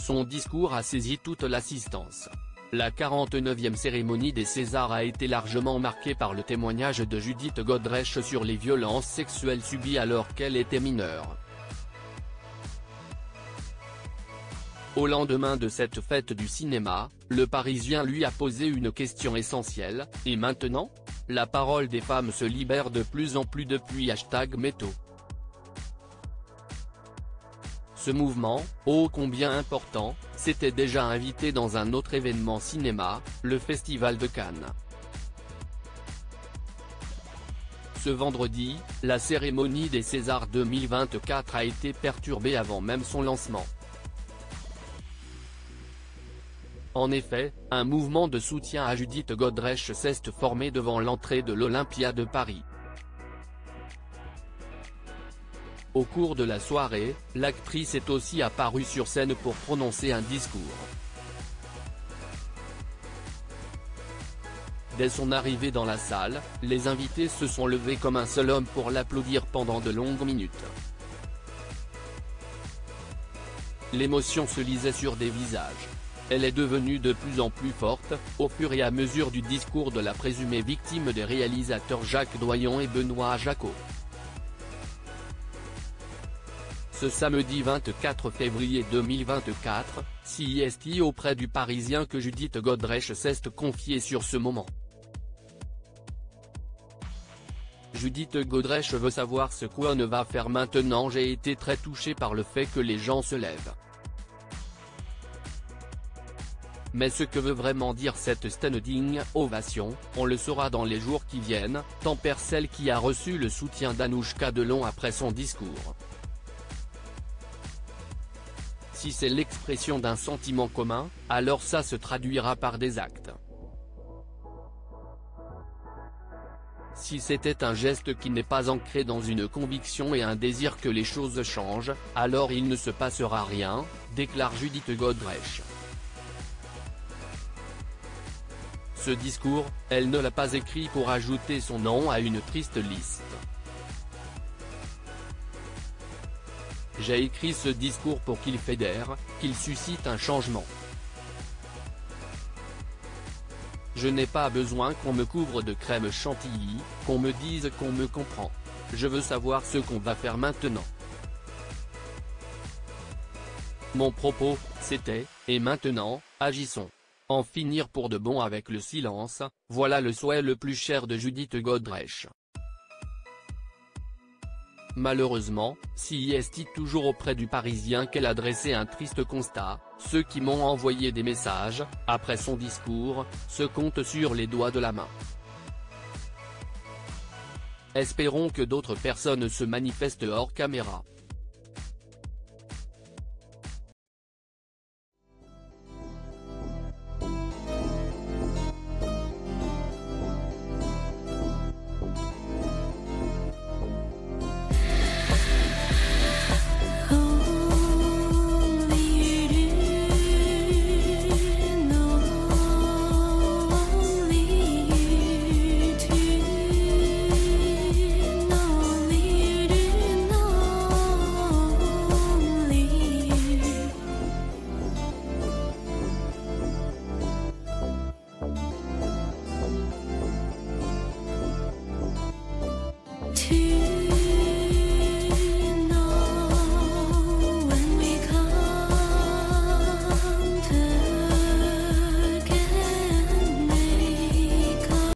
Son discours a saisi toute l'assistance. La 49e cérémonie des Césars a été largement marquée par le témoignage de Judith Godrèche sur les violences sexuelles subies alors qu'elle était mineure. Au lendemain de cette fête du cinéma, le Parisien lui a posé une question essentielle: et maintenant ? La parole des femmes se libère de plus en plus depuis #MeToo. Ce mouvement, ô combien important, s'était déjà invité dans un autre événement cinéma, le Festival de Cannes. Ce vendredi, la cérémonie des Césars 2024 a été perturbée avant même son lancement. En effet, un mouvement de soutien à Judith Godrèche s'est formé devant l'entrée de l'Olympia de Paris. Au cours de la soirée, l'actrice est aussi apparue sur scène pour prononcer un discours. Dès son arrivée dans la salle, les invités se sont levés comme un seul homme pour l'applaudir pendant de longues minutes. L'émotion se lisait sur des visages. Elle est devenue de plus en plus forte, au fur et à mesure du discours de la présumée victime des réalisateurs Jacques Doyon et Benoît Jacot. Ce samedi 24 février 2024, c'est auprès du Parisien que Judith Godrèche s'est confiée sur ce moment. Judith Godrèche veut savoir ce qu'on va faire maintenant. J'ai été très touchée par le fait que les gens se lèvent. Mais ce que veut vraiment dire cette standing ovation, on le saura dans les jours qui viennent, tempère celle qui a reçu le soutien d'Anouchka Delon après son discours. Si c'est l'expression d'un sentiment commun, alors ça se traduira par des actes. Si c'était un geste qui n'est pas ancré dans une conviction et un désir que les choses changent, alors il ne se passera rien, déclare Judith Godrèche. Ce discours, elle ne l'a pas écrit pour ajouter son nom à une triste liste. J'ai écrit ce discours pour qu'il fédère, qu'il suscite un changement. Je n'ai pas besoin qu'on me couvre de crème chantilly, qu'on me dise qu'on me comprend. Je veux savoir ce qu'on va faire maintenant. Mon propos, c'était, et maintenant, agissons. En finir pour de bon avec le silence, voilà le souhait le plus cher de Judith Godrèche. Malheureusement, c'est toujours auprès du Parisien qu'elle a dressé un triste constat: ceux qui m'ont envoyé des messages, après son discours, se comptent sur les doigts de la main. Espérons que d'autres personnes se manifestent hors caméra.